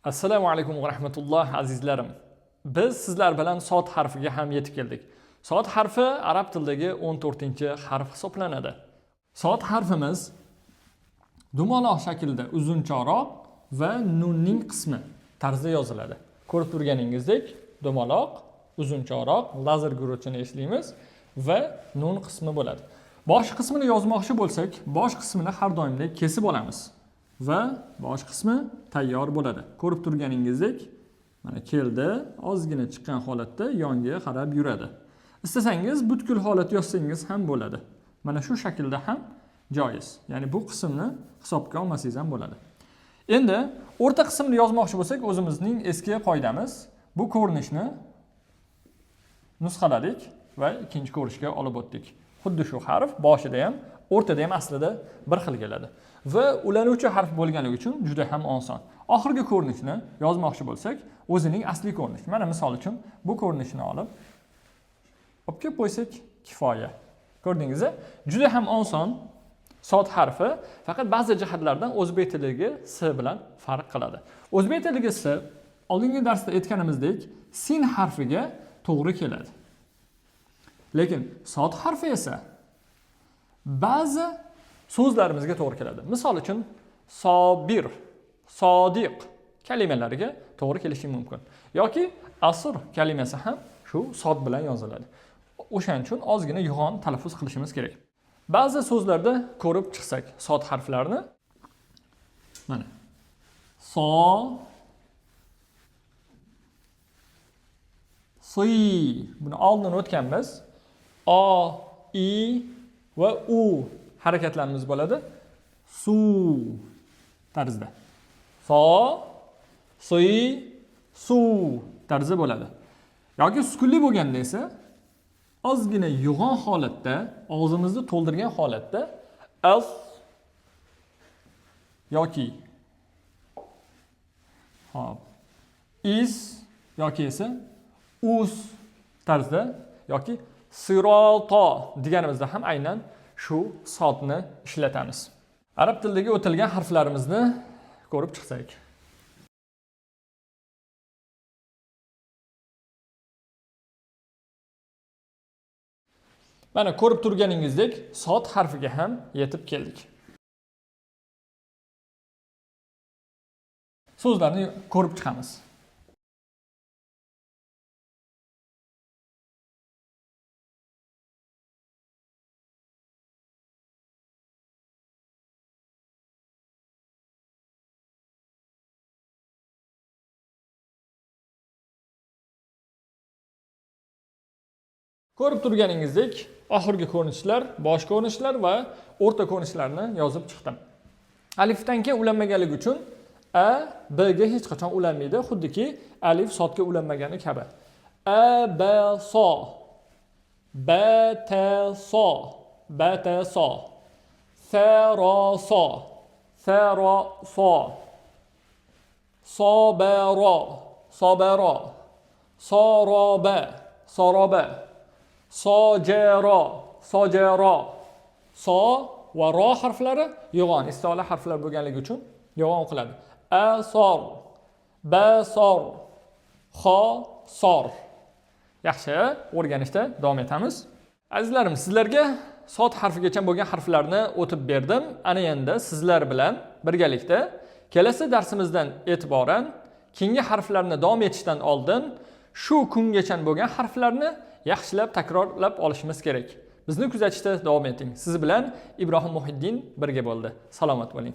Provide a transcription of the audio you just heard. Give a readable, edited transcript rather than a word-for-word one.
Assalomu alaykum va rahmatulloh azizlarim. Biz sizlar bilan sod harfiga ham yetib keldik. Sod harfi arab tilidagi 14-harf hisoblanadi. Sod harfimiz dumaloq shaklda uzunchoqroq va nunning qismi tarzda yoziladi. Ko'rib turganingizdek, dumaloq, uzunchoqroq, lazer guruchini eslaymiz va nun qismi bo'ladi. Bosh qismini yozmoqchi bo'lsak, bosh qismini har doimdek kesib olamiz. Va bosh qismi tayyor bo'ladi. Ko'rib turganingizdek, mana keldi, ozgina chiqqan holatda yonga qarab yuradi. Istasangiz butkul holat yozsangiz ham bo'ladi. Mana shu shaklda ham joiz. Ya'ni bu qismni hisobga olmasangiz ham bo'ladi. Endi o'rta qismni yozmoqchi bo'lsak, o'zimizning eski qoidamiz, bu ko'rinishni nusxaladik va ikkinchi ko'rinishga olib o'tdik. Xuddi shu harf boshida ham, o'rtada ham aslida bir xil keladi. Va ulanuvchi harf bo'lganligi uchun juda ham oson. Oxirgi ko'rinishni yozmoqchi bo'lsak, o'zining asli ko'rinishi. Mana misol uchun bu ko'rinishni olib kelib qo'ysak kifoya. Ko'rdingizmi? Juda ham oson sod harfi, faqat ba'zi jihatlardan o'zbek tilidagi s bilan farq qiladi. O'zbek tilidagi s oldingi darsda aytganimizdek sin harfiga to'g'ri keladi. Lekin sod harfi esa ba'zi so'zlarimizga to'g'ri keladi. Misol uchun sobir, sodiq kalimalariga to'g'ri kelishi mumkin. Yoki asr kalimasi ham shu sod bilan yoziladi. O'shaning uchun ozgina yo'g'on talaffuz qilishimiz kerak. Ba'zi so'zlarda ko'rib chiqsak sod harflarini, mana so, si, buni oldin o'tganmiz. O, i va u harakatlarimiz bo'ladi. Su tarzda. So, si, su tarzi bo'ladi. Yoki sukunli bo'lganda esa ozgina yo'g'on holatda, og'zimizni to'ldirgan holatda as yoki hop is yoki esa us tarzda yoki siroto deganimizda ham aynan shu sodni ishlatamiz. Arab tilidagi o'tilgan harflarimizni ko'rib chiqsak. Mana ko'rib turganingizdek, sod harfiga ham yetib keldik. So'zlarni ko'rib chiqamiz. Ko'rib turganingizdek, oxirgi ko'rinishlar, bosh ko'rinishlar va o'rta ko'rinishlarni yozib chiqdim. Alifdan keyin ulanmaganligi uchun a, b ga hech qachon ulanmaydi, xuddiki alif sodga ulanmagani kabi. A, b, so, b, t, so, b, t, so, s, ro, so, s, ro, so, so, b, ro, so, b, ro, so, ro, b, so, ro, b. Sojero, sojero. So va ro harflari yo'g'on, isti'ola harflar bo'lganligi uchun yo'g'on o'qiladi. Asor, basor, xosor. Yaxshi, o'rganishda davom etamiz. Azizlarim, sizlarga sod harfigacha bo'lgan harflarni o'tib berdim. Ana endi sizlar bilan birgalikda kelasi darsimizdan e'tiboran keyingi harflarni davom etishdan oldin shu kungacha bo'lgan harflarni yaxshilab takrorlab olishimiz kerak. Bizni kuzatishda davom eting. Siz bilan Ibrohim Muhiddin birga bo'ldi. Salomat bo'ling.